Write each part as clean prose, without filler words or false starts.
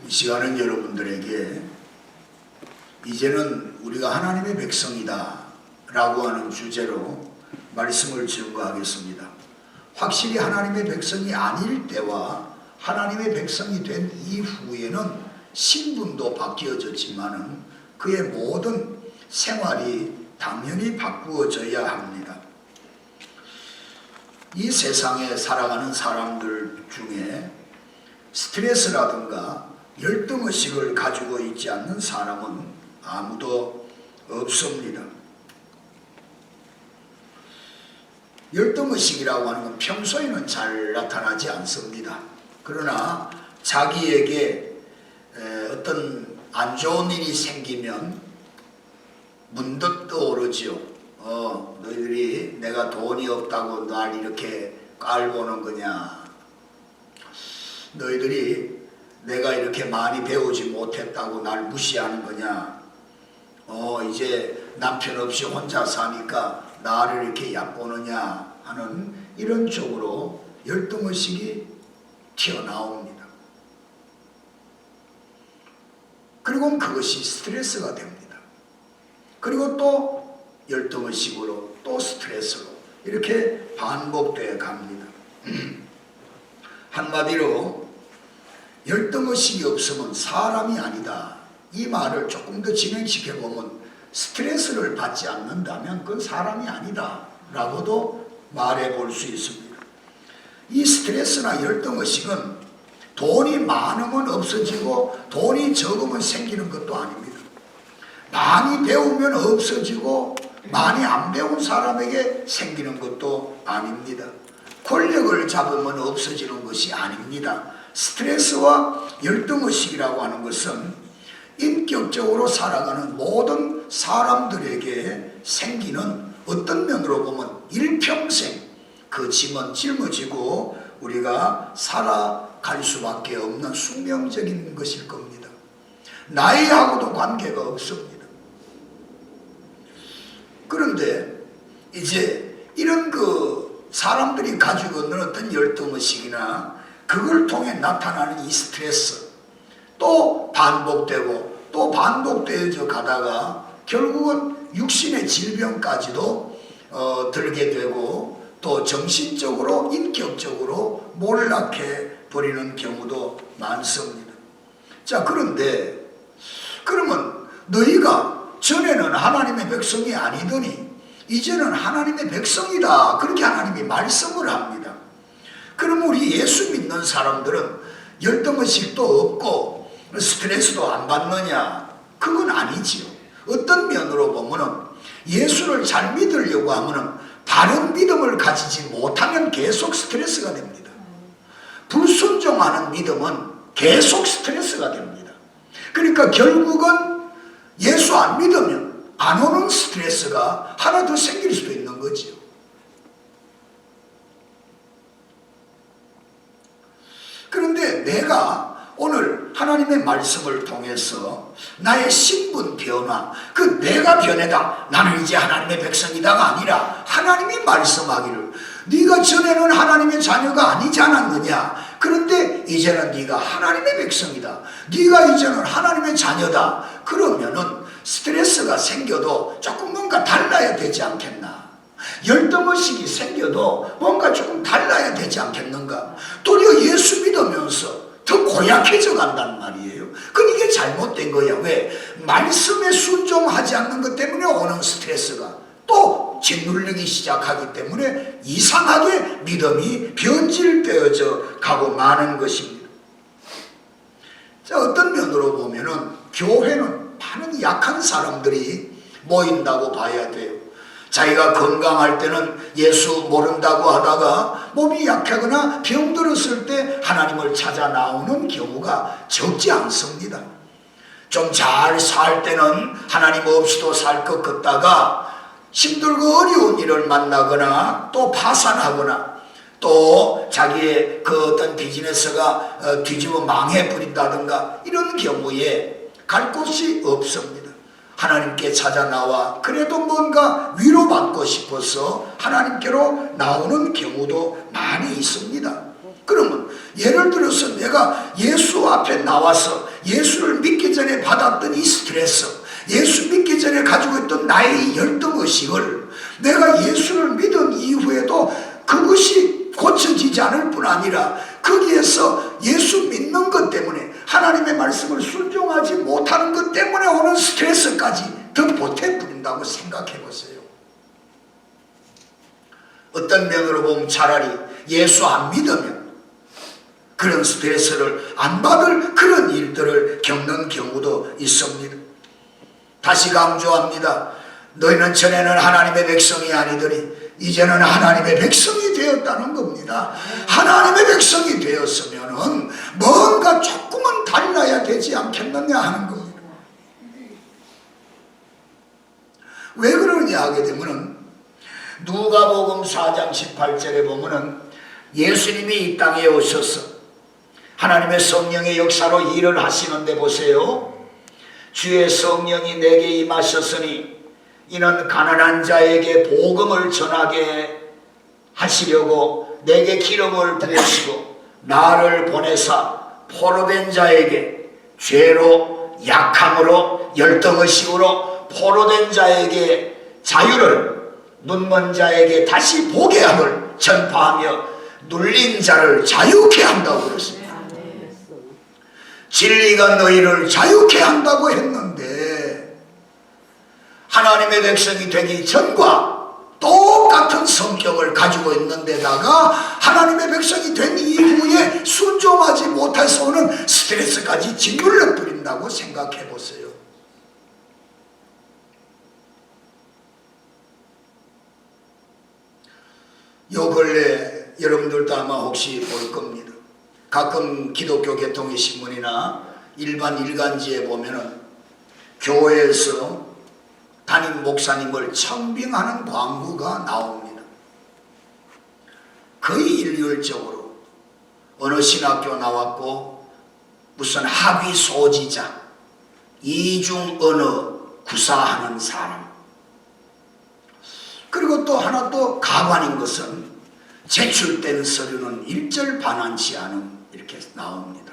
이 시간은 여러분들에게 이제는 우리가 하나님의 백성이다 라고 하는 주제로 말씀을 증거하겠습니다. 확실히 하나님의 백성이 아닐 때와 하나님의 백성이 된 이후에는 신분도 바뀌어졌지만은 그의 모든 생활이 당연히 바꾸어져야 합니다. 이 세상에 살아가는 사람들 중에 스트레스라든가 열등의식을 가지고 있지 않는 사람은 아무도 없습니다. 열등의식이라고 하는 건 평소에는 잘 나타나지 않습니다. 그러나 자기에게 어떤 안 좋은 일이 생기면 문득 떠오르지요. 너희들이 내가 돈이 없다고 날 이렇게 깔보는 거냐? 너희들이 내가 이렇게 많이 배우지 못했다고 날 무시하는 거냐? 이제 남편 없이 혼자 사니까 나를 이렇게 얕보느냐 하는 이런 쪽으로 열등의식이 튀어나옵니다. 그리고 그것이 스트레스가 됩니다. 그리고 또 열등의식으로 또 스트레스로 이렇게 반복되어 갑니다. 한마디로 열등의식이 없으면 사람이 아니다. 이 말을 조금 더 진행시켜보면 스트레스를 받지 않는다면 그건 사람이 아니다 라고도 말해볼 수 있습니다. 이 스트레스나 열등의식은 돈이 많으면 없어지고 돈이 적으면 생기는 것도 아닙니다. 많이 배우면 없어지고 많이 안 배운 사람에게 생기는 것도 아닙니다. 권력을 잡으면 없어지는 것이 아닙니다. 스트레스와 열등의식이라고 하는 것은 인격적으로 살아가는 모든 사람들에게 생기는 어떤 면으로 보면 일평생 그 짐은 짊어지고 우리가 살아갈 수밖에 없는 숙명적인 것일 겁니다. 나이하고도 관계가 없습니다. 그런데 이제 이런 사람들이 가지고 있는 어떤 열등의식이나 그걸 통해 나타나는 이 스트레스 또 반복되고 또 반복되어져 가다가 결국은 육신의 질병까지도 들게 되고 또 정신적으로 인격적으로 몰락해 버리는 경우도 많습니다. 자, 그런데 그러면 너희가 전에는 하나님의 백성이 아니더니 이제는 하나님의 백성이다, 그렇게 하나님이 말씀을 합니다. 그럼 우리 예수 믿는 사람들은 열등의식도 없고 스트레스도 안 받느냐? 그건 아니지요. 어떤 면으로 보면은 예수를 잘 믿으려고 하면은 바른 믿음을 가지지 못하면 계속 스트레스가 됩니다. 불순종하는 믿음은 계속 스트레스가 됩니다. 그러니까 결국은 예수 안 믿으면 안 오는 스트레스가 하나 더 생길 수도 있는 거지요. 그런데 내가 오늘 하나님의 말씀을 통해서 나의 신분 변화, 내가 변해다, 나는 이제 하나님의 백성이다가 아니라 하나님이 말씀하기를 네가 전에는 하나님의 자녀가 아니지 않았느냐, 그런데 이제는 네가 하나님의 백성이다, 네가 이제는 하나님의 자녀다. 그러면은 스트레스가 생겨도 조금 뭔가 달라야 되지 않겠나? 열등의식이 생겨도 뭔가 조금 달라야 되지 않겠는가? 도리어 예수 믿으면서 더 고약해져 간단 말이에요. 그건 이게 잘못된 거야. 왜? 말씀에 순종하지 않는 것 때문에 오는 스트레스가 또 짓눌리기 시작하기 때문에 이상하게 믿음이 변질되어져 가고 마는 것입니다. 자, 어떤 면으로 보면은 교회는 많은 약한 사람들이 모인다고 봐야 돼요. 자기가 건강할 때는 예수 모른다고 하다가 몸이 약하거나 병들었을 때 하나님을 찾아 나오는 경우가 적지 않습니다. 좀 잘 살 때는 하나님 없이도 살 것 같다가 힘들고 어려운 일을 만나거나 또 파산하거나 또 자기의 어떤 비즈니스가 뒤집어 망해버린다든가 이런 경우에 갈 곳이 없습니다. 하나님께 찾아 나와 그래도 뭔가 위로받고 싶어서 하나님께로 나오는 경우도 많이 있습니다. 그러면 예를 들어서 내가 예수 앞에 나와서 예수를 믿기 전에 받았던 이 스트레스, 예수 믿기 전에 가지고 있던 나의 열등의식을 내가 예수를 믿은 이후에도 그것이 고쳐지지 않을 뿐 아니라 거기에서 예수 믿는 것 때문에 하나님의 말씀을 순종하지 못하는 것 때문에 오는 스트레스까지 더 보태버린다고 생각해 보세요. 어떤 면으로 보면 차라리 예수 안 믿으면 그런 스트레스를 안 받을 그런 일들을 겪는 경우도 있습니다. 다시 강조합니다. 너희는 전에는 하나님의 백성이 아니더니 이제는 하나님의 백성이 되었다는 겁니다. 하나님의 백성이 되었으면 뭔가 조금은 달라야 되지 않겠느냐 하는 겁니다. 왜 그러냐 하게 되면은 누가복음 4장 18절에 보면은 예수님이 이 땅에 오셔서 하나님의 성령의 역사로 일을 하시는데 보세요. 주의 성령이 내게 임하셨으니 이는 가난한 자에게 복음을 전하게 하시려고 내게 기름을 부으시고 나를 보내사 포로된 자에게 죄로 약함으로 열등의식으로 포로된 자에게 자유를 눈먼 자에게 다시 보게 함을 전파하며 눌린 자를 자유케 한다고 그랬습니다. 진리가 너희를 자유케 한다고 했는데 하나님의 백성이 되기 전과 똑같은 성격을 가지고 있는데다가 하나님의 백성이 된 이후에 순종하지 못해서 오는 스트레스까지 짓눌러 버린다고 생각해 보세요. 요 근래 여러분들도 아마 혹시 볼 겁니다. 가끔 기독교 개통의 신문이나 일반 일간지에 보면은 교회에서 담임 목사님을 청빙하는 광고가 나옵니다. 거의 일률적으로 어느 신학교 나왔고 무슨 학위 소지자, 이중 언어 구사하는 사람, 그리고 또 하나 또 가관인 것은 제출된 서류는 일절 반환치 않음, 이렇게 나옵니다.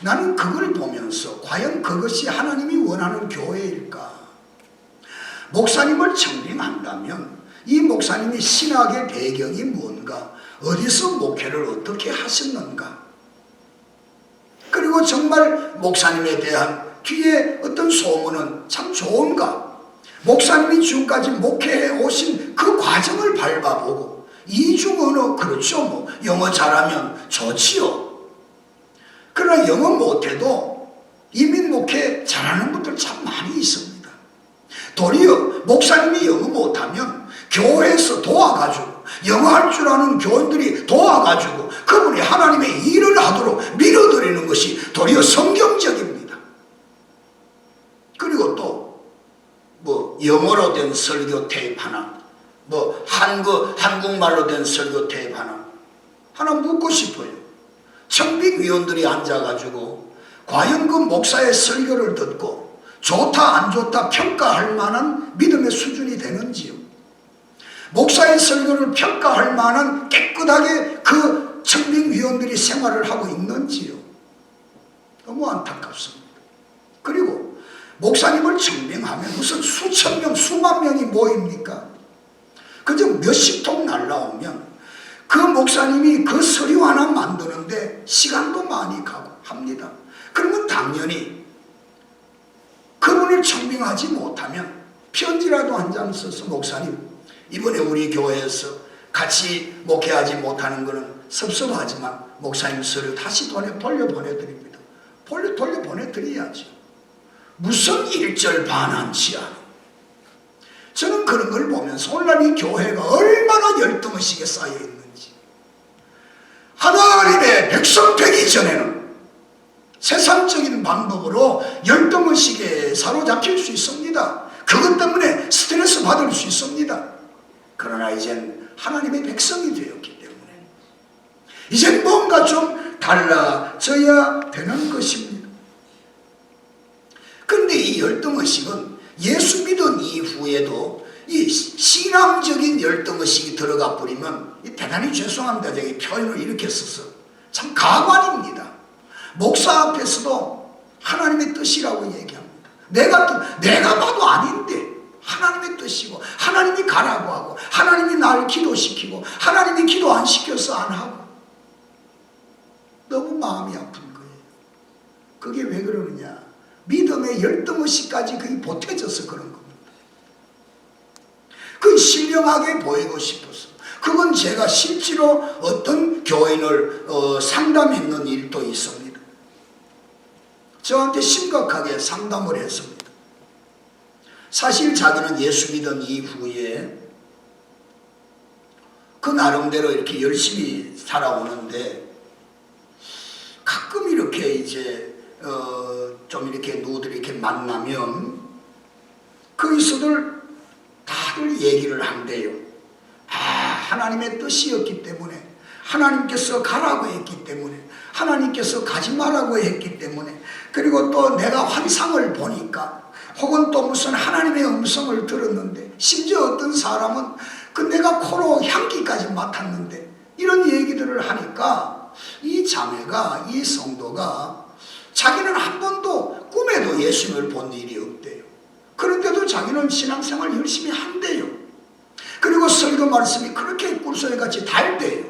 나는 그걸 보면서 과연 그것이 하나님이 원하는 교회일까? 목사님을 청빙한다면 이 목사님이 신학의 배경이 뭔가, 어디서 목회를 어떻게 하셨는가, 그리고 정말 목사님에 대한 뒤에 어떤 소문은 참 좋은가, 목사님이 지금까지 목회해 오신 그 과정을 밟아보고 이중 언어, 그렇죠, 뭐 영어 잘하면 좋지요. 그러나 영어 못해도 이민 목회 잘하는 분들 참 많이 있습니다. 도리어 목사님이 영어 못하면 교회에서 도와가지고 영어 할 줄 아는 교인들이 도와가지고 그분이 하나님의 일을 하도록 밀어드리는 것이 도리어 성경적입니다. 그리고 또 뭐 영어로 된 설교 테이프 하나, 뭐 한국말로 된 설교 테이프 하나 묻고 싶어요. 청빙위원들이 앉아가지고 과연 그 목사의 설교를 듣고 좋다 안 좋다 평가할 만한 믿음의 수준이 되는지요? 목사의 설교를 평가할 만한 깨끗하게 그 청빙위원들이 생활을 하고 있는지요? 너무 안타깝습니다. 그리고 목사님을 청빙하면 무슨 수천 명, 수만 명이 모입니까? 그저 몇십 통 날라오면 그 목사님이 그 서류 하나 만드는데 시간도 많이 가고 합니다. 그러면 당연히 그분을 청빙하지 못하면 편지라도 한 장 써서 목사님, 이번에 우리 교회에서 같이 목회하지 못하는 것은 섭섭하지만 목사님 서류 다시 돌려보내드립니다. 돌려보내드려야죠. 무슨 일절 반환치 않아. 저는 그런 걸 보면서 오늘날 이 교회가 얼마나 열등의식에 쌓여 있는지, 하나님의 백성 되기 전에는 세상적인 방법으로 열등의식에 사로잡힐 수 있습니다. 그것 때문에 스트레스 받을 수 있습니다. 그러나 이젠 하나님의 백성이 되었기 때문에 이젠 뭔가 좀 달라져야 되는 것입니다. 그런데 이 열등의식은 예수 믿은 이후에도 이 신앙적인 열등의식이 들어가 버리면 대단히 죄송합니다. 제가 표현을 이렇게 써서 참 가관입니다. 목사 앞에서도 하나님의 뜻이라고 얘기합니다. 내가 봐도 아닌데 하나님의 뜻이고, 하나님이 가라고 하고, 하나님이 날 기도시키고, 하나님이 기도 안 시켜서 안 하고, 너무 마음이 아픈 거예요. 그게 왜 그러느냐? 믿음의 열등의식까지 그게 보태져서 그런 겁니다. 그 신령하게 보이고 싶어서. 그건 제가 실제로 어떤 교인을 상담했는 일도 있습니다. 저한테 심각하게 상담을 했습니다. 사실 자기는 예수 믿은 이후에 그 나름대로 이렇게 열심히 살아오는데, 가끔 이렇게 이제 좀 이렇게 누구들이 이렇게 만나면 거기서들 다들 얘기를 한대요. 하나님의 뜻이었기 때문에, 하나님께서 가라고 했기 때문에, 하나님께서 가지 말라고 했기 때문에, 그리고 또 내가 환상을 보니까, 혹은 또 무슨 하나님의 음성을 들었는데, 심지어 어떤 사람은 그 내가 코로 향기까지 맡았는데, 이런 얘기들을 하니까 이 자매가, 이 성도가 자기는 한 번도 꿈에도 예수님을 본 일이 없대요. 그런데도 자기는 신앙생활 열심히 한대요. 그리고 설교 말씀이 그렇게 꿀소리같이 달대요.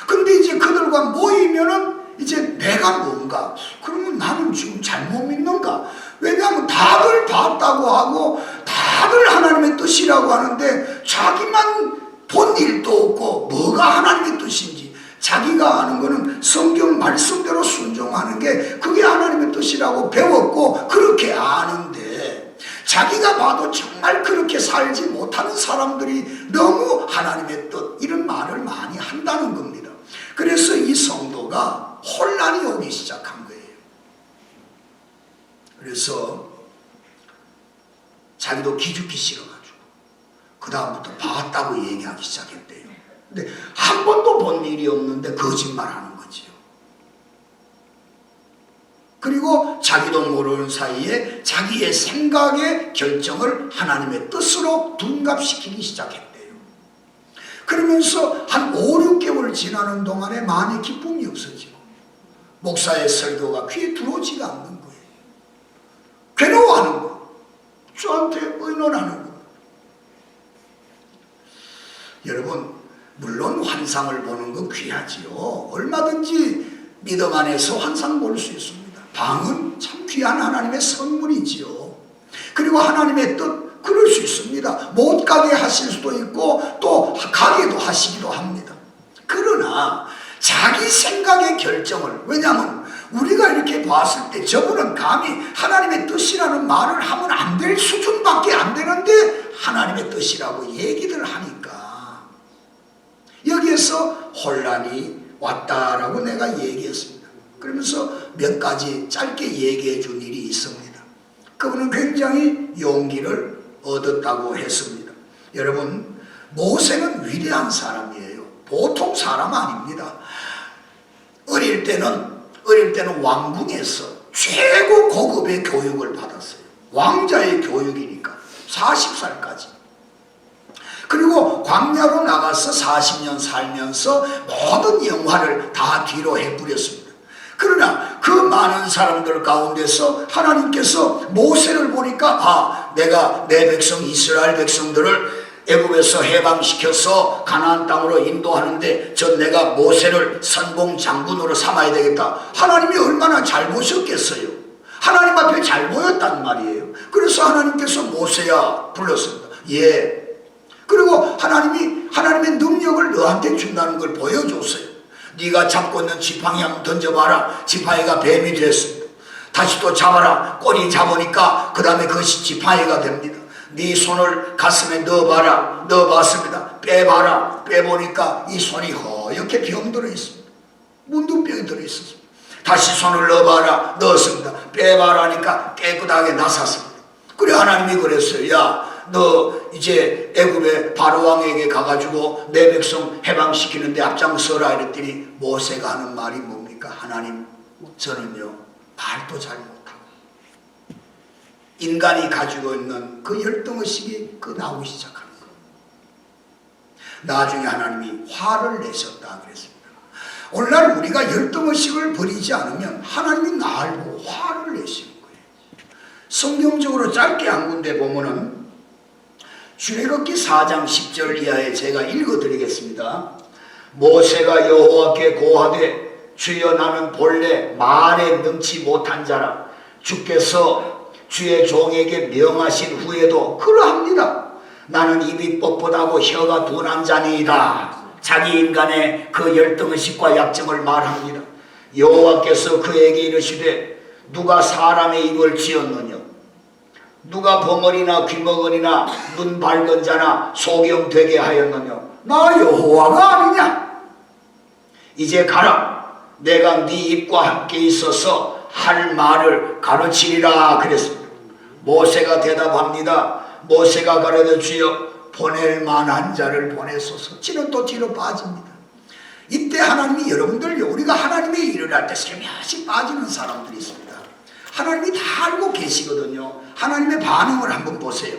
근데 이제 그들과 모이면은 이제 내가 뭔가, 그러면 나는 지금 잘못 믿는가? 왜냐하면 다들 봤다고 하고 다들 하나님의 뜻이라고 하는데 자기만 본 일도 없고 뭐가 하나님의 뜻인지, 자기가 아는 거는 성경 말씀대로 순종하는 게 그게 하나님의 뜻이라고 배웠고 그렇게 아는데, 자기가 봐도 정말 그렇게 살지 못하는 사람들이 너무 하나님의 뜻 이런 말을 많이 한다는 겁니다. 그래서 이 성도가 혼란이 오기 시작한 거예요. 그래서 자기도 기죽기 싫어가지고 그 다음부터 봤다고 얘기하기 시작했대요. 근데 한 번도 본 일이 없는데 거짓말하는 거지요. 그리고 자기도 모르는 사이에 자기의 생각의 결정을 하나님의 뜻으로 둔갑시키기 시작했대요. 그러면서 한 5, 6개월 지나는 동안에 많이 기쁨이 없어지고 목사의 설교가 귀에 들어오지가 않는 거예요. 괴로워하는 거, 저한테 의논하는 거. 여러분, 물론 환상을 보는 거 귀하지요. 얼마든지 믿음 안에서 환상 볼 수 있습니다. 방은 참 귀한 하나님의 선물이지요. 그리고 하나님의 뜻 그럴 수 있습니다. 못 가게 하실 수도 있고 또 가게도 하시기도 합니다. 그러나 자기 생각의 결정을, 왜냐하면 우리가 이렇게 봤을 때 저분은 감히 하나님의 뜻이라는 말을 하면 안 될 수준밖에 안 되는데 하나님의 뜻이라고 얘기를 하니까 여기에서 혼란이 왔다라고 내가 얘기했습니다. 그러면서 몇 가지 짧게 얘기해 준 일이 있습니다. 그분은 굉장히 용기를 얻었다고 했습니다. 여러분, 모세는 위대한 사람이에요. 보통 사람 아닙니다. 어릴 때는 왕궁에서 최고 고급의 교육을 받았어요. 왕자의 교육이니까 40살까지. 그리고 광야로 나가서 40년 살면서 모든 영화를 다 뒤로 해버렸습니다. 그러나 그 많은 사람들 가운데서 하나님께서 모세를 보니까 내가 내 백성 이스라엘 백성들을 애굽에서 해방시켜서 가나안 땅으로 인도하는데 내가 모세를 선봉 장군으로 삼아야 되겠다. 하나님이 얼마나 잘 보셨겠어요. 하나님 앞에 잘 보였단 말이에요. 그래서 하나님께서 모세야 불렀습니다. 예. 그리고 하나님의 능력을 너한테 준다는 걸 보여줬어요. 네가 잡고 있는 지팡이 한번 던져봐라. 지팡이가 뱀이 됐습니다. 다시 또 잡아라. 꼬리 잡으니까 그 다음에 그것이 지팡이가 됩니다. 네 손을 가슴에 넣어봐라. 넣어봤습니다. 빼봐라. 빼보니까 이 손이 허옇게 병들어 있습니다. 문둥병이 들어있었습니다. 다시 손을 넣어봐라. 넣었습니다. 빼봐라 하니까 깨끗하게 나섰습니다. 그래 하나님이 그랬어요. 야, 너 이제 애굽의 바로왕에게 가가지고 내 백성 해방시키는데 앞장서라 이랬더니 모세가 하는 말이 뭡니까? 하나님, 저는요 말도 잘 못하고 인간이 가지고 있는 그 열등의식이 나오기 시작하는 거예요. 나중에 하나님이 화를 내셨다 그랬습니다. 오늘날 우리가 열등의식을 버리지 않으면 하나님이 나를 보고 화를 내시는 거예요. 성경적으로 짧게 한 군데 보면은 출애굽기 4장 10절 이하에 제가 읽어드리겠습니다. 모세가 여호와께 고하되 주여 나는 본래 말에 능치 못한 자라 주께서 주의 종에게 명하신 후에도 그러합니다. 나는 입이 뻣뻣하고 혀가 둔한 자니이다. 자기 인간의 그 열등의식과 약점을 말합니다. 여호와께서 그에게 이르시되 누가 사람의 입을 지었느냐? 누가 벙어리나 귀머거리나 눈 밝은 자나 소경되게 하였느냐? 나 여호와가 아니냐? 이제 가라. 내가 네 입과 함께 있어서 할 말을 가르치리라 그랬습니다. 모세가 대답합니다. 모세가 가라되 주여 보낼 만한 자를 보내소서. 지는 또 뒤로 빠집니다. 이때 하나님이 여러분들 우리가 하나님의 일을 할 때 세미하시 빠지는 사람들이 있습니다. 하나님이 다 알고 계시거든요. 하나님의 반응을 한번 보세요.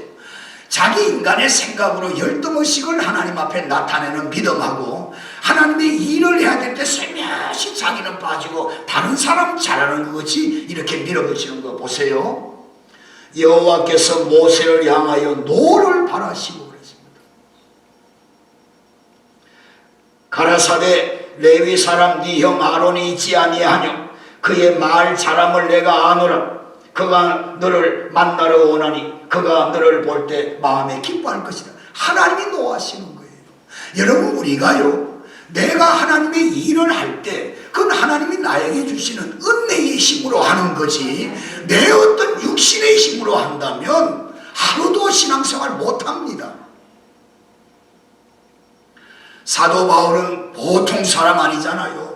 자기 인간의 생각으로 열등의식을 하나님 앞에 나타내는 믿음하고 하나님의 일을 해야 될 때 세미하시 자기는 빠지고 다른 사람 잘하는 것이 이렇게 밀어붙이는 거 보세요. 여호와께서 모세를 향하여 노를 바라시고 그랬습니다. 가라사대 레위 사람 네 형 아론이 있지 아니하뇨? 그의 말 잘함을 내가 아노라. 그가 너를 만나러 오나니 그가 너를 볼 때 마음에 기뻐할 것이다. 하나님이 노하시는 거예요. 여러분 우리가요 내가 하나님의 일을 할 때 그건 하나님이 나에게 주시는 은혜의 힘으로 하는 거지 내 어떤 육신의 힘으로 한다면 하루도 신앙생활 못합니다. 사도 바울은 보통 사람 아니잖아요.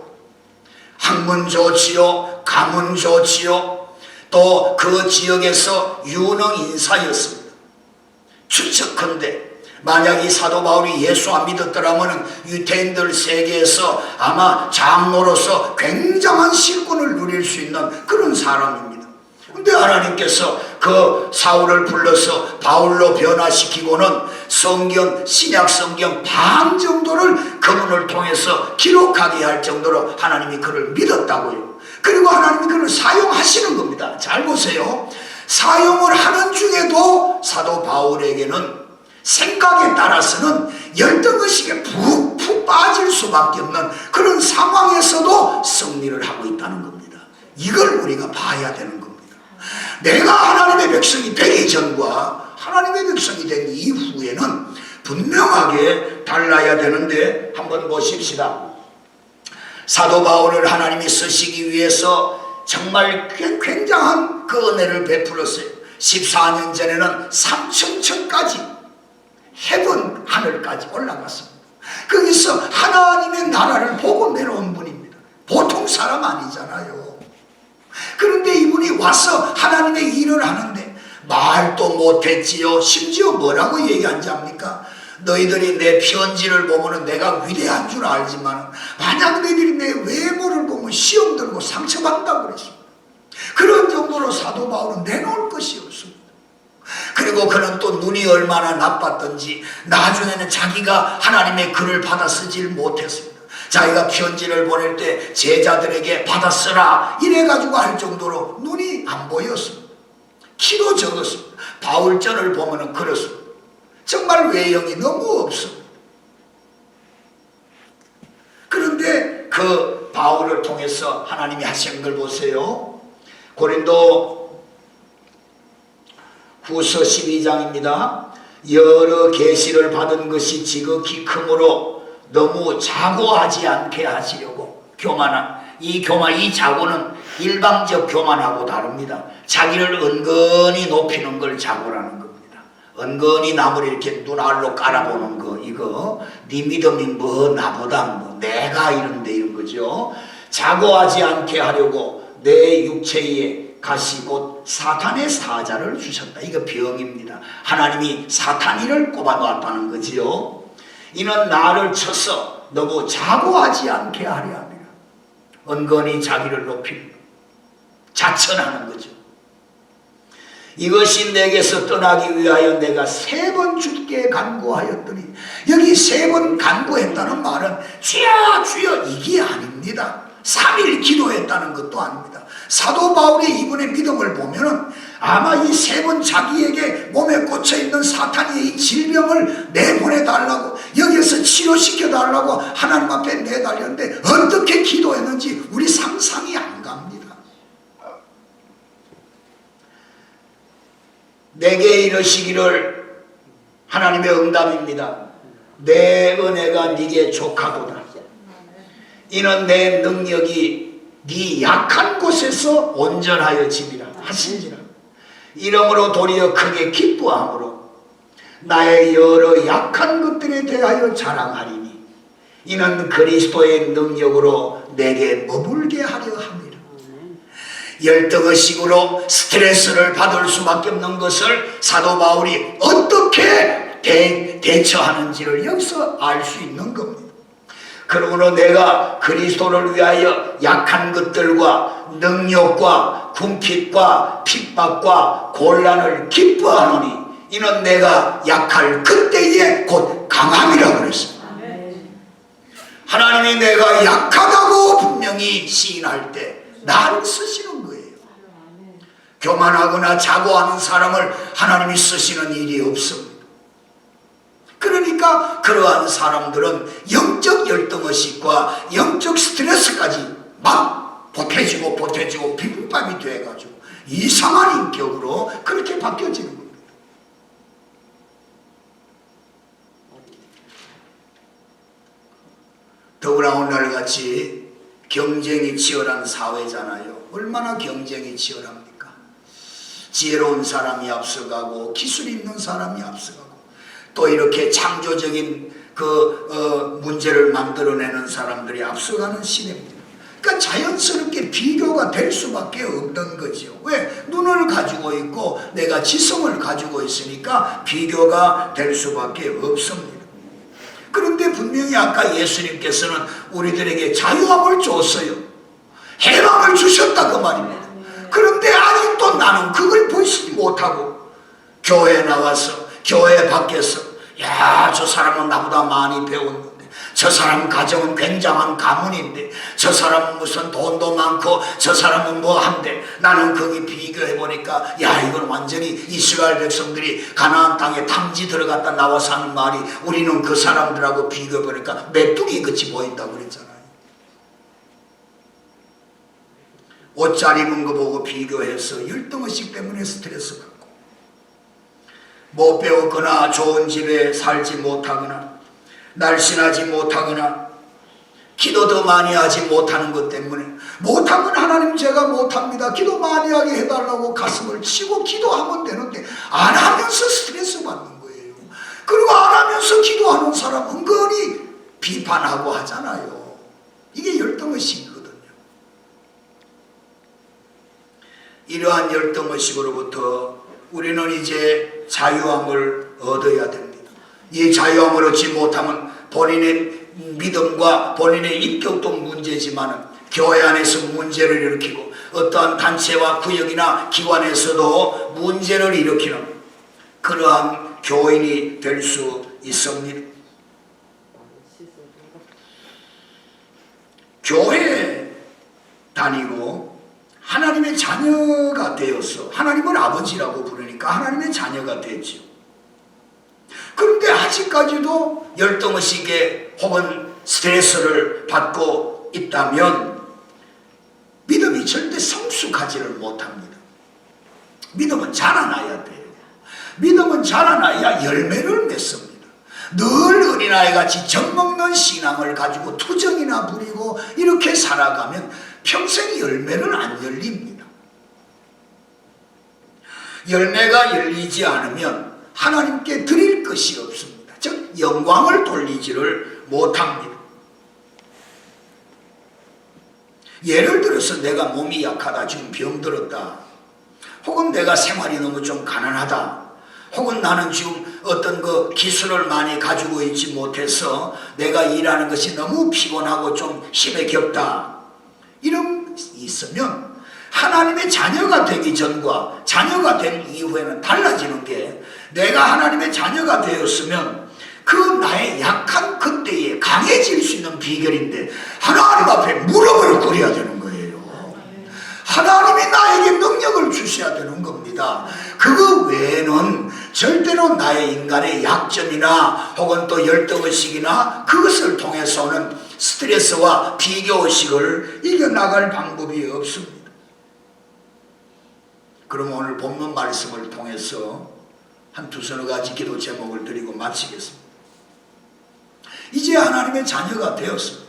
학문 좋지요, 가문 좋지요, 또 그 지역에서 유능 인사였습니다. 추측컨대 만약 이 사도 바울이 예수 안 믿었더라면 유대인들 세계에서 아마 장로로서 굉장한 실권을 누릴 수 있는 그런 사람입니다. 근데 하나님께서 그 사울을 불러서 바울로 변화시키고는 성경, 신약 성경 반 정도를 그분을 통해서 기록하게 할 정도로 하나님이 그를 믿었다고요. 그리고 하나님이 그를 사용하시는 겁니다. 잘 보세요. 사용을 하는 중에도 사도 바울에게는 생각에 따라서는 열등의식에 푹 빠질 수밖에 없는 그런 상황에서도 승리를 하고 있다는 겁니다. 이걸 우리가 봐야 되는 겁니다. 내가 하나님의 백성이 되기 전과 하나님의 백성이 된 이후에는 분명하게 달라야 되는데 한번 보십시다. 사도 바울을 하나님이 쓰시기 위해서 정말 굉장한 그 은혜를 베풀었어요. 14년 전에는 3천천까지 헤븐 하늘까지 올라갔습니다. 거기서 하나님의 나라를 보고 내려온 분입니다. 보통 사람 아니잖아요. 그런데 이분이 와서 하나님의 일을 하는데 말도 못했지요. 심지어 뭐라고 얘기한지 압니까? 너희들이 내 편지를 보면 내가 위대한 줄 알지만 만약 너희들이 내 외모를 보면 시험 들고 상처받는다고 그랬습니다. 그런 정도로 사도 바울은 내놓을 것이 없습니다. 그리고 그는 또 눈이 얼마나 나빴던지 나중에는 자기가 하나님의 글을 받아 쓰질 못했습니다. 자기가 편지를 보낼 때 제자들에게 받아 쓰라 이래가지고 할 정도로 눈이 안 보였습니다. 키도 적었습니다. 바울전을 보면 그렇습니다. 정말 외형이 너무 없습니다. 그런데 그 바울을 통해서 하나님이 하신 걸 보세요. 고린도 후서 12장입니다. 여러 계시를 받은 것이 지극히 크므로 너무 자고하지 않게 하시려고 교만한 이 자고는 일방적 교만하고 다릅니다. 자기를 은근히 높이는 걸 자고라는 겁니다. 은근히 남을 이렇게 눈알로 깔아보는 거 이거 네 믿음이 뭐 나보다 뭐 내가 이런데 이런 거죠. 자고하지 않게 하려고 내 육체에 가시 곧 사탄의 사자를 주셨다. 이거 병입니다. 하나님이 사탄이를 꼽아 놓았다는 거지요. 이는 나를 쳐서 너무 자고하지 않게 하려 합니다. 은근히 자기를 높이는 자천하는 거죠. 이것이 내게서 떠나기 위하여 내가 3번 주께 간구하였더니, 여기 3번 간구했다는 말은 주여 주여 이게 아닙니다. 3일 기도했다는 것도 아닙니다. 사도 바울의 이분의 믿음을 보면은 아마 이 3번 자기에게 몸에 꽂혀있는 사탄의 이 질병을 내보내달라고, 여기에서 치료시켜달라고 하나님 앞에 내달렸는데 어떻게 기도했는지 우리 상상이 안 갑니다. 내게 이르시기를, 하나님의 응답입니다. 내 은혜가 네게 족하도다. 이는 내 능력이 네 약한 곳에서 온전하여 짐이라 하신지라. 이러므로 도리어 크게 기뻐함으로 나의 여러 약한 것들에 대하여 자랑하리니 이는 그리스도의 능력으로 내게 머물게 하려 함이라. 열등의식으로 스트레스를 받을 수밖에 없는 것을 사도 바울이 어떻게 대처하는지를 여기서 알 수 있는 겁니다. 그러므로 내가 그리스도를 위하여 약한 것들과 능력과 궁핍과 핍박과 곤란을 기뻐하노니 이는 내가 약할 그때에 곧 강함이라고 그랬습니다. 하나님이 내가 약하다고 분명히 시인할 때 나를 쓰시는 거예요. 교만하거나 자고하는 사람을 하나님이 쓰시는 일이 없습니다. 그러니까 그러한 사람들은 영적 열등의식과 영적 스트레스까지 막 보태지고 비빔밥이 돼가지고 이상한 인격으로 그렇게 바뀌어지는 겁니다. 더구나 오늘같이 경쟁이 치열한 사회잖아요. 얼마나 경쟁이 치열합니까? 지혜로운 사람이 앞서가고 기술 있는 사람이 앞서가고 또 이렇게 창조적인 문제를 만들어내는 사람들이 앞서가는 시대입니다. 그러니까 자연스럽게 비교가 될 수밖에 없는 거죠. 왜? 눈을 가지고 있고 내가 지성을 가지고 있으니까 비교가 될 수밖에 없습니다. 그런데 분명히 아까 예수님께서는 우리들에게 자유함을 줬어요. 해방을 주셨다 그 말입니다. 그런데 아직도 나는 그걸 보이지 못하고 교회에 나와서 교회 밖에서 야, 저 사람은 나보다 많이 배웠는데, 저 사람 가정은 굉장한 가문인데, 저 사람은 무슨 돈도 많고 저 사람은 뭐 한데, 나는 거기 비교해보니까 야, 이건 완전히 이스라엘 백성들이 가나안 땅에 탐지 들어갔다 나와서 하는 말이 우리는 그 사람들하고 비교해보니까 메뚜기 같이 보인다고 그랬잖아요. 옷 잘 입은 거 보고 비교해서 열등의식 때문에 스트레스 받고 못 배웠거나 좋은 집에 살지 못하거나 날씬하지 못하거나 기도 더 많이 하지 못하는 것 때문에 못하면 하나님 제가 못합니다. 기도 많이 하게 해달라고 가슴을 치고 기도하면 되는데 안 하면서 스트레스 받는 거예요. 그리고 안 하면서 기도하는 사람 은근히 비판하고 하잖아요. 이게 열등의식이거든요. 이러한 열등의식으로부터 우리는 이제 자유함을 얻어야 됩니다. 이 자유함을 얻지 못하면 본인의 믿음과 본인의 인격도 문제지만 교회 안에서 문제를 일으키고 어떠한 단체와 구역이나 기관에서도 문제를 일으키는 그러한 교인이 될 수 있습니다. 교회에 다니고 하나님의 자녀가 되어서 하나님을 아버지라고 부르니까 하나님의 자녀가 되죠. 그런데 아직까지도 열등의식에 혹은 스트레스를 받고 있다면 믿음이 절대 성숙하지를 못합니다. 믿음은 자라나야 돼요. 믿음은 자라나야 열매를 맺습니다. 늘 어린아이같이 젖먹는 신앙을 가지고 투정이나 부리고 이렇게 살아가면 평생 열매는 안 열립니다. 열매가 열리지 않으면 하나님께 드릴 것이 없습니다. 즉 영광을 돌리지를 못합니다. 예를 들어서 내가 몸이 약하다, 지금 병들었다, 혹은 내가 생활이 너무 좀 가난하다, 혹은 나는 지금 어떤 그 기술을 많이 가지고 있지 못해서 내가 일하는 것이 너무 피곤하고 좀 힘에 겹다, 이런 있으면 하나님의 자녀가 되기 전과 자녀가 된 이후에는 달라지는 게, 내가 하나님의 자녀가 되었으면 그 나의 약한 그때에 강해질 수 있는 비결인데, 하나님 앞에 무릎을 꿇어야 되는 거예요. 하나님이 나에게 능력을 주셔야 되는 겁니다. 그거 외에는 절대로 나의 인간의 약점이나 혹은 또 열등의식이나 그것을 통해서는 스트레스와 비교의식을 이겨나갈 방법이 없습니다. 그럼 오늘 본문 말씀을 통해서 한 두서너 가지 기도 제목을 드리고 마치겠습니다. 이제 하나님의 자녀가 되었습니다.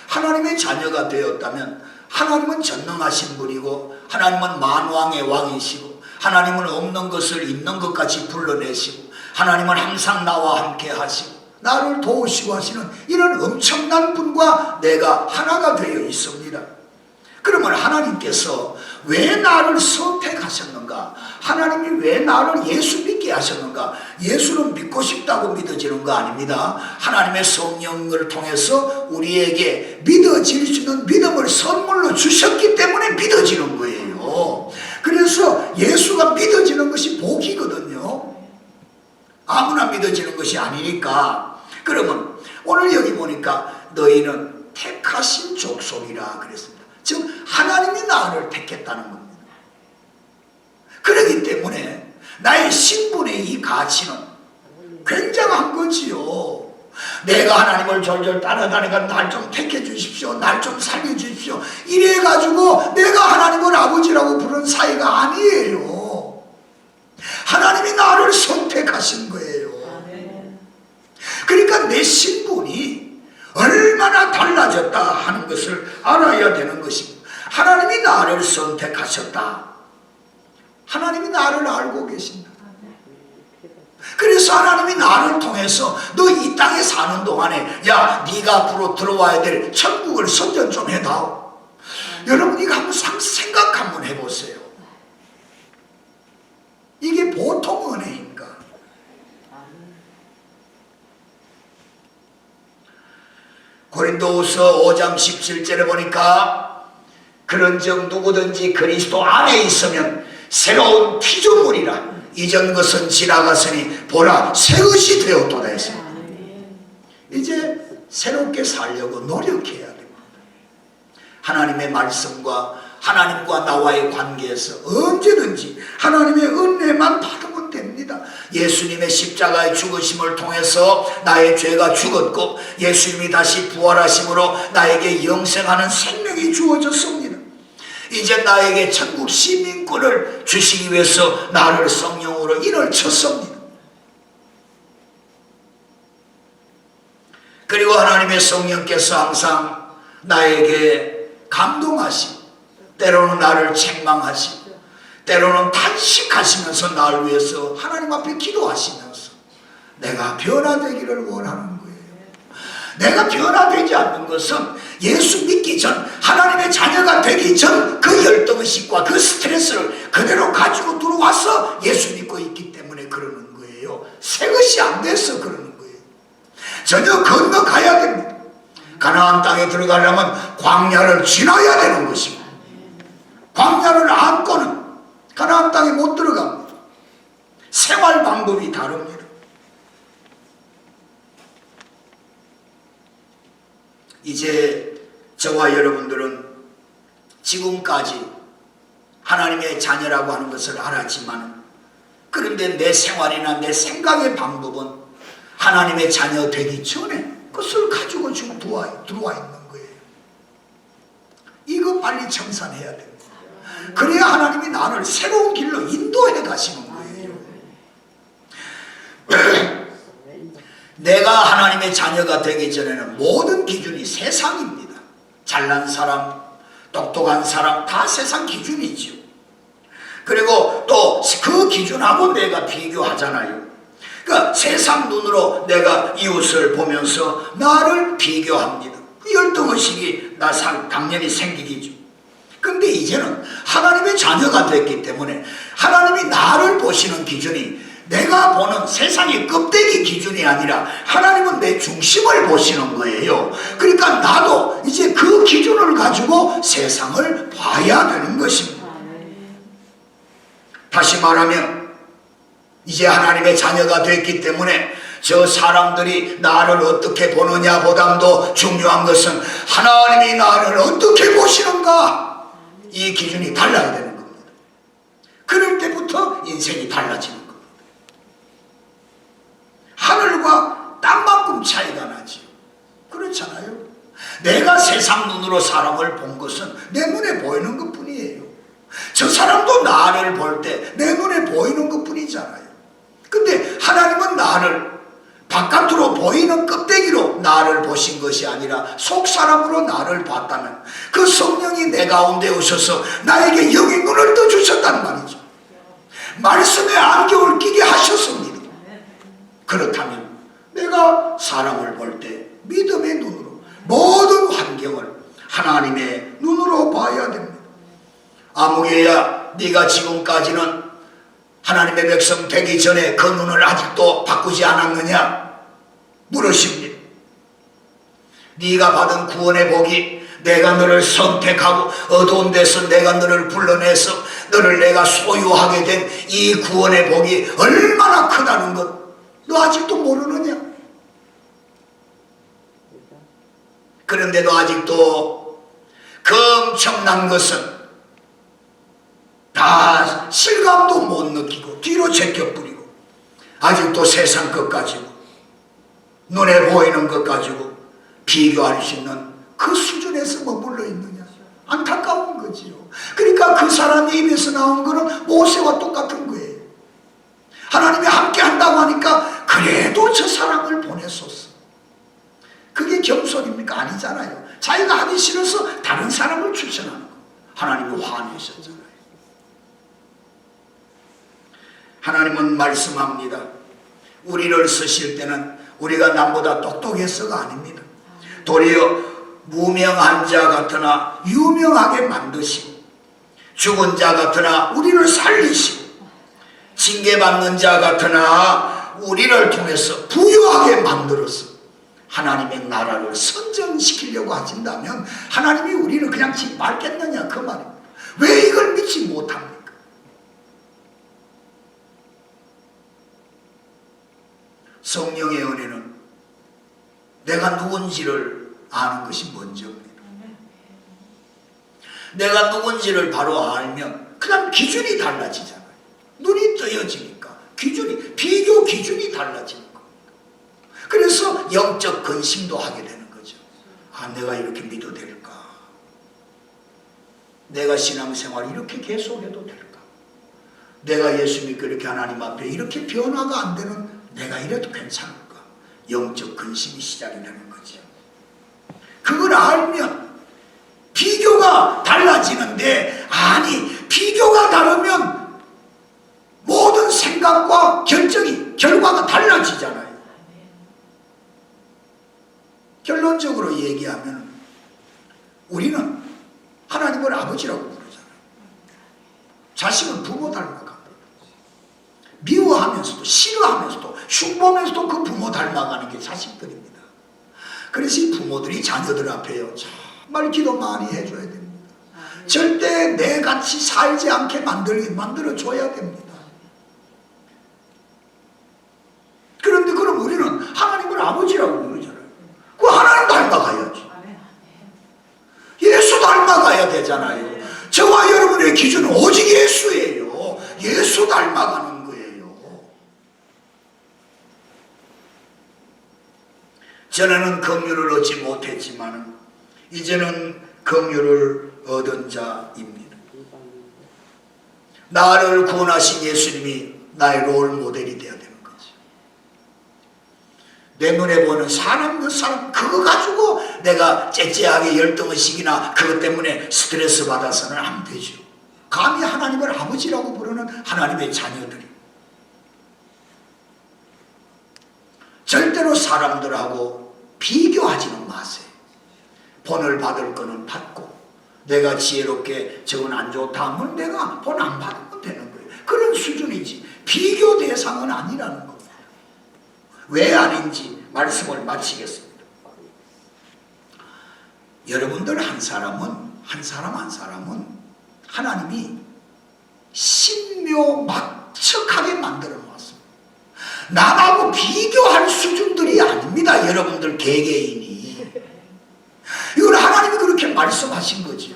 하나님의 자녀가 되었다면 하나님은 전능하신 분이고, 하나님은 만왕의 왕이시고, 하나님은 없는 것을 있는 것까지 불러내시고, 하나님은 항상 나와 함께 하시고 나를 도우시고 하시는 이런 엄청난 분과 내가 하나가 되어 있습니다. 그러면 하나님께서 왜 나를 선택하셨는가? 하나님이 왜 나를 예수 믿게 하셨는가? 예수는 믿고 싶다고 믿어지는 거 아닙니다. 하나님의 성령을 통해서 우리에게 믿어질 수 있는 믿음을 선물로 주셨기 때문에 믿어지는 거예요. 그래서 예수가 믿어지는 것이 복이거든요. 아무나 믿어지는 것이 아니니까. 그러면 오늘 여기 보니까 너희는 택하신 족속이라 그랬습니다. 즉 하나님이 나를 택했다는 겁니다. 그렇기 때문에 나의 신분의 이 가치는 굉장한 거지요. 내가 하나님을 졸졸 따라다니까 날 좀 택해 주십시오, 날 좀 살려 주십시오, 이래가지고 내가 하나님을 아버지라고 부르는 사이가 아니에요. 하나님이 나를 선택하신 거예요. 그러니까 내 신분이 얼마나 달라졌다 하는 것을 알아야 되는 것입니다. 하나님이 나를 선택하셨다. 하나님이 나를 알고 계신다. 그래서 하나님이 나를 통해서 너 이 땅에 사는 동안에 야 네가 앞으로 들어와야 될 천국을 선전 좀 해다오. 여러분 이거 한번 생각 한번 해보세요. 이게 보통 은혜인가? 고린도후서 5장 17절에 보니까 그런즉 누구든지 그리스도 안에 있으면 새로운 피조물이라, 이전 것은 지나갔으니 보라 새 것이 되었도다 했습니다. 이제 새롭게 살려고 노력해야 됩니다. 하나님의 말씀과 하나님과 나와의 관계에서 언제든지 하나님의 은혜만 받으면 됩니다. 예수님의 십자가의 죽으심을 통해서 나의 죄가 죽었고, 예수님이 다시 부활하심으로 나에게 영생하는 생명이 주어졌습니다. 이제 나에게 천국 시민권을 주시기 위해서 나를 성령으로 인을 쳤습니다. 그리고 하나님의 성령께서 항상 나에게 감동하시고, 때로는 나를 책망하시고, 때로는 탄식하시면서 나를 위해서 하나님 앞에 기도하시면서 내가 변화되기를 원하는 거예요. 내가 변화되지 않는 것은 예수 믿기 전, 하나님의 자녀가 되기 전 그 열등의식과 그 스트레스를 그대로 가지고 들어와서 예수 믿고 있기 때문에 그러는 거예요. 새 것이 안 돼서 그러는 거예요. 전혀 건너가야 됩니다. 가나안 땅에 들어가려면 광야를 지나야 되는 것입니다. 광야를 안고는 가나안 땅에 못 들어갑니다. 생활 방법이 다릅니다. 이제 저와 여러분들은 지금까지 하나님의 자녀라고 하는 것을 알았지만, 그런데 내 생활이나 내 생각의 방법은 하나님의 자녀 되기 전에 그것을 가지고 지금 들어와 있는 거예요. 이거 빨리 청산해야 됩니다. 그래야 하나님이 나를 새로운 길로 인도해 가시는 거예요. 내가 하나님의 자녀가 되기 전에는 모든 기준이 세상입니다. 잘난 사람, 똑똑한 사람 다 세상 기준이죠. 그리고 또 그 기준하고 내가 비교하잖아요. 그러니까 세상 눈으로 내가 이웃을 보면서 나를 비교합니다. 열등의식이 당연히 생기겠죠. 근데 이제는 하나님의 자녀가 됐기 때문에 하나님이 나를 보시는 기준이 내가 보는 세상의 껍데기 기준이 아니라 하나님은 내 중심을 보시는 거예요. 그러니까 나도 이제 그 기준을 가지고 세상을 봐야 되는 것입니다. 다시 말하면 이제 하나님의 자녀가 됐기 때문에 저 사람들이 나를 어떻게 보느냐 보담도 중요한 것은 하나님이 나를 어떻게 보시는가, 이 기준이 달라야 되는 겁니다. 그럴 때부터 인생이 달라지는 겁니다. 하늘과 땅만큼 차이가 나지요. 그렇잖아요. 내가 세상 눈으로 사람을 본 것은 내 눈에 보이는 것 뿐이에요. 저 사람도 나를 볼 때 내 눈에 보이는 것 뿐이잖아요. 근데 하나님은 나를 바깥으로 보이는 껍데기로 나를 보신 것이 아니라 속 사람으로 나를 봤다면 그 성령이 내 가운데 오셔서 나에게 영의 눈을 떠주셨단 말이죠. 말씀에 안경을 끼게 하셨습니다. 그렇다면 내가 사람을 볼 때 믿음의 눈으로 모든 환경을 하나님의 눈으로 봐야 됩니다. 아무개야, 네가 지금까지는 하나님의 백성 되기 전에 그 눈을 아직도 바꾸지 않았느냐 물으십니다. 네가 받은 구원의 복이 내가 너를 선택하고 어두운 데서 내가 너를 불러내서 너를 내가 소유하게 된 이 구원의 복이 얼마나 크다는 것 너 아직도 모르느냐? 그런데도 아직도 그 엄청난 것은 다 실감도 못 느끼고 뒤로 제껴버리고 아직도 세상 것 가지고 눈에 보이는 것 가지고 비교할 수 있는 그 수준에서 머물러 있느냐? 안타까운 거지요. 그러니까 그 사람 입에서 나온 거는 모세와 똑같은 거예요. 하나님이 함께 한다고 하니까 그래도 저 사람을 보냈었어. 그게 겸손입니까? 아니잖아요. 자기가 하기 싫어서 다른 사람을 추천하는 거. 하나님이 화내셨잖아요. 하나님은 말씀합니다. 우리를 쓰실 때는 우리가 남보다 똑똑해서가 아닙니다. 도리어 무명한 자 같으나 유명하게 만드시고 죽은 자 같으나 우리를 살리시고 징계받는 자 같으나 우리를 통해서 부유하게 만들어서 하나님의 나라를 선전시키려고 하신다면 하나님이 우리를 그냥 짓밟겠느냐 그 말입니다. 왜 이걸 믿지 못합니까? 성령의 은혜는 내가 누군지를 아는 것이 먼저입니다. 내가 누군지를 바로 알면 그냥 기준이 달라지잖아요. 눈이 뜨여지니까 비교 기준이 달라지는 겁니다. 그래서 영적 근심도 하게 되는 거죠. 아, 내가 이렇게 믿어도 될까? 내가 신앙생활 이렇게 계속해도 될까? 내가 예수 믿고 이렇게 하나님 앞에 이렇게 변화가 안 되는 내가 이래도 괜찮을까? 영적 근심이 시작이 되는 거죠. 그걸 알면 비교가 달라지는데, 아니 비교가 다르면 모든 생각과 결과가 달라지잖아요. 결론적으로 얘기하면 우리는 하나님을 아버지라고 부르잖아요. 자식은 부모 닮아갑니다. 미워하면서도 싫어하면서도 흉보면서도 그 부모 닮아가는 게 자식들입니다. 그래서 이 부모들이 자녀들 앞에요, 정말 기도 많이 해줘야 됩니다. 절대 내같이 살지 않게 만들어줘야 됩니다. 그런데 그럼 우리는 하나님을 아버지라고 부르잖아요. 그 하나님 닮아가야지. 예수 닮아가야 되잖아요. 저와 여러분의 기준은 오직 예수예요. 예수 닮아가는 거예요. 전에는 긍휼을 얻지 못했지만 이제는 긍휼을 얻은 자입니다. 나를 구원하신 예수님이 나의 롤 모델이 되어야 되는 거죠. 내 눈에 보는 사람 그거 가지고 내가 째째하게 열등의식이나 그것 때문에 스트레스 받아서는 안 되죠. 감히 하나님을 아버지라고 부르는 하나님의 자녀들이 절대로 사람들하고 비교하지는 마세요. 본을 받을 거는 받고, 내가 지혜롭게 저건 안 좋다 하면 내가 본 안 받으면 되는 거예요. 그런 수준이지 비교 대상은 아니라는 겁니다. 왜 아닌지 말씀을 마치겠습니다. 여러분들 한 사람은 하나님이 신묘 신묘막측하게 만들어 놓았습니다. 남하고 비교할 수준들이 아닙니다. 여러분들 개개인이. 이걸 하나님이 그렇게 말씀하신 거죠.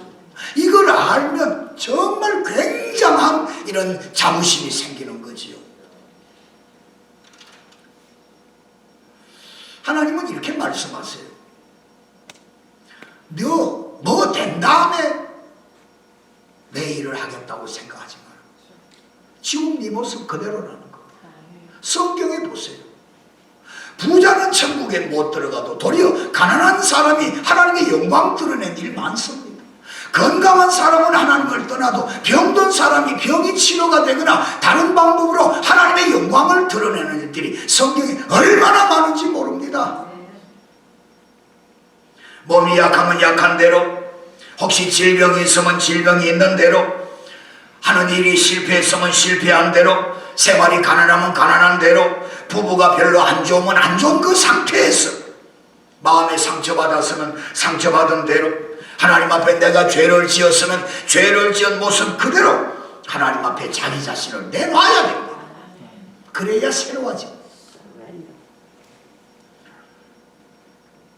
이걸 알면 정말 굉장한 이런 자부심이 생기는 거지요. 하나님은 이렇게 말씀하세요. 너 뭐 된 다음에 내 일을 하겠다고 생각하지 마라. 지금 네 모습 그대로라는 거. 성경에 보세요. 부자는 천국에 못 들어가도 도리어 가난한 사람이 하나님의 영광 드러낸 일 많습니다. 건강한 사람은 하나님을 떠나도 병든 사람이 병이 치료가 되거나 다른 방법으로 하나님의 영광을 드러내는 일들이 성경에 얼마나 많은지 모릅니다. 몸이 약하면 약한 대로, 혹시 질병이 있으면 질병이 있는 대로, 하는 일이 실패했으면 실패한 대로, 생활이 가난하면 가난한 대로, 부부가 별로 안 좋으면 안 좋은 그 상태에서, 마음에 상처받았으면 상처받은 대로, 하나님 앞에 내가 죄를 지었으면 죄를 지은 모습 그대로 하나님 앞에 자기 자신을 내놔야 됩니다. 그래야 새로워집니다.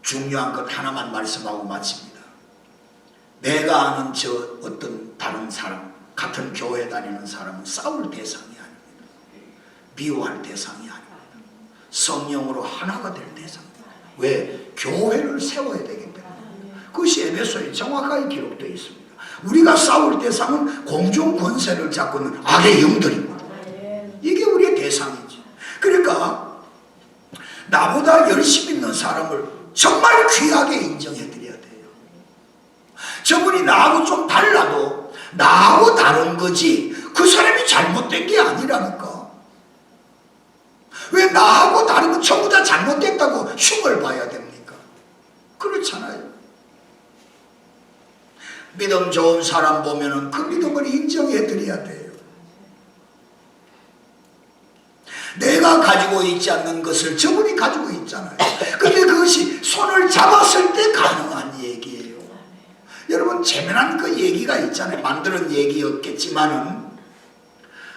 중요한 것 하나만 말씀하고 마칩니다. 내가 아는 저 어떤 다른 사람, 같은 교회 다니는 사람은 싸울 대상이 아닙니다. 미워할 대상이 아닙니다. 성령으로 하나가 될 대상입니다. 왜? 교회를 세워야 되기 때문에. 그것이 에베소에 정확하게 기록되어 있습니다. 우리가 싸울 대상은 공중 권세를 잡고 있는 악의 영들입니다. 이게 우리의 대상이죠. 그러니까 나보다 열심히 있는 사람을 정말 귀하게 인정해 드려야 돼요. 저분이 나하고 좀 달라도 나하고 다른 거지 그 사람이 잘못된 게 아니라니까. 왜 나하고 다른 건 전부 다 잘못됐다고 흉을 봐야 됩니까? 그렇잖아요. 믿음 좋은 사람 보면은 그 믿음을 인정해 드려야 돼요. 내가 가지고 있지 않는 것을 저분이 가지고 있잖아요. 근데 그것이 손을 잡았을 때 가능한 얘기예요. 여러분 재미난 그 얘기가 있잖아요. 만드는 얘기였겠지만은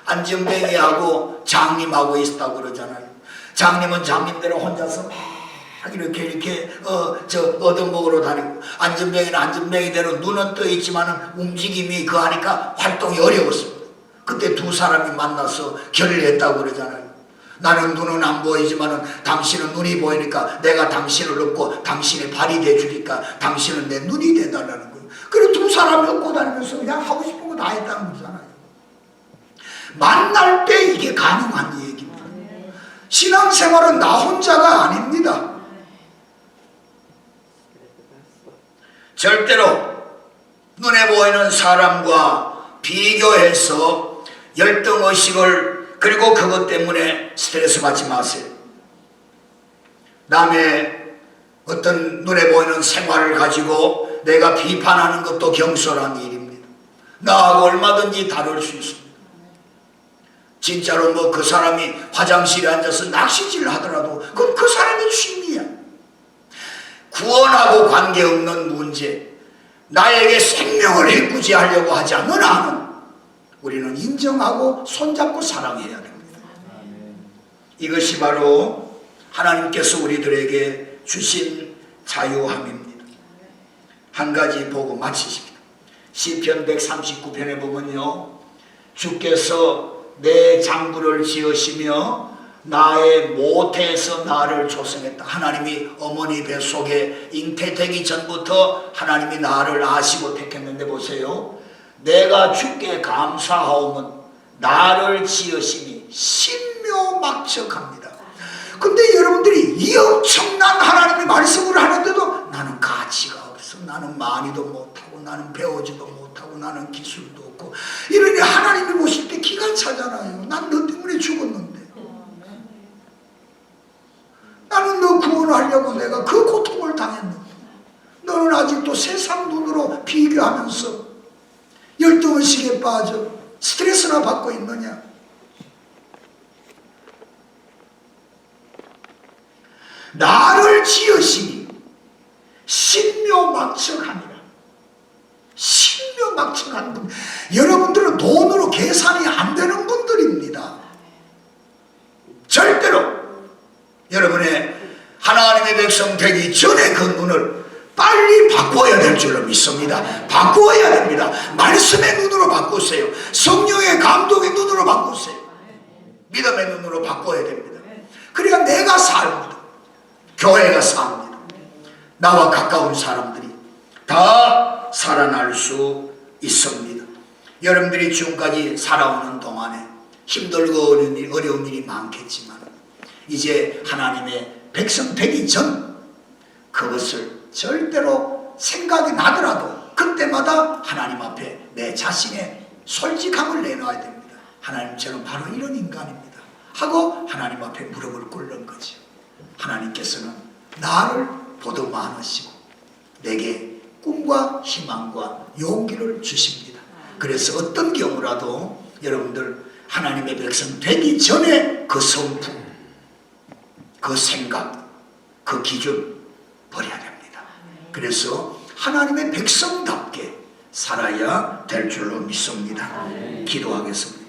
안전뱅이하고 장님하고 있었다고 그러잖아요. 장님은 장님대로 혼자서 막 이렇게 얻어먹으러 다니고, 안전뱅이는 안전뱅이대로 눈은 떠 있지만은 움직임이 그 하니까 활동이 어려웠습니다. 그때 두 사람이 만나서 결의했다고 그러잖아요. 나는 눈은 안 보이지만은 당신은 눈이 보이니까 내가 당신을 얻고 당신의 발이 돼주니까 당신은 내 눈이 돼달라는 거예요. 그리고 두 사람이 얻고 다니면서 그냥 하고 싶은 거 다 했다는 거잖아요. 만날 때 이게 가능한 얘기입니다. 신앙생활은 나 혼자가 아닙니다. 절대로 눈에 보이는 사람과 비교해서 열등의식을, 그리고 그것 때문에 스트레스 받지 마세요. 남의 어떤 눈에 보이는 생활을 가지고 내가 비판하는 것도 경솔한 일입니다. 나하고 얼마든지 다를 수 있습니다. 진짜로 뭐 그 사람이 화장실에 앉아서 낚시질을 하더라도 그건 그 사람의 취미야. 구원하고 관계없는 문제, 나에게 생명을 해꾸지 하려고 하지 않는 한은 우리는 인정하고 손잡고 사랑해야 됩니다. 이것이 바로 하나님께서 우리들에게 주신 자유함입니다. 한 가지 보고 마치십니다. 시편 139편에 보면요, 주께서 내 장부를 지으시며 나의 모태에서 나를 조성했다. 하나님이 어머니 뱃속에 잉태되기 전부터 하나님이 나를 아시고 택했는데 보세요. 내가 주께 감사하오면 나를 지으심이 신묘막측합니다. 근데 여러분들이 이 엄청난 하나님의 말씀을 하는데도 나는 가치가 없어, 나는 많이도 못하고, 나는 배우지도 못하고, 나는 기술도 없고, 이러니 하나님이 보실 때 기가 차잖아요. 난 너 때문에 죽었는데, 나는 너 구원하려고 내가 그 고통을 당했는데 너는 아직도 세상 눈으로 비교하면서 열등의식에 빠져 스트레스나 받고 있느냐? 나를 지으시니 신묘막측하니라. 신묘막측한 분. 여러분들은 돈으로 계산이 안 되는 분 백성 되기 전에 그 눈을 빨리 바꿔야 될 줄로 믿습니다. 바꾸어야 됩니다. 말씀의 눈으로 바꾸세요. 성령의 감동의 눈으로 바꾸세요. 믿음의 눈으로 바꿔야 됩니다. 그러니까 내가 삽니다. 교회가 삽니다. 나와 가까운 사람들이 다 살아날 수 있습니다. 여러분들이 지금까지 살아오는 동안에 힘들고 어려운 일이 많겠지만 이제 하나님의 백성 되기 전 그것을 절대로 생각이 나더라도 그때마다 하나님 앞에 내 자신의 솔직함을 내놔야 됩니다. 하나님 저는 바로 이런 인간입니다 하고 하나님 앞에 무릎을 꿇는 거죠. 하나님께서는 나를 보듬어안으시고 내게 꿈과 희망과 용기를 주십니다. 그래서 어떤 경우라도 여러분들 하나님의 백성 되기 전에 그 성품, 그 생각, 그 기준 버려야 됩니다. 그래서 하나님의 백성답게 살아야 될 줄로 믿습니다. 기도하겠습니다.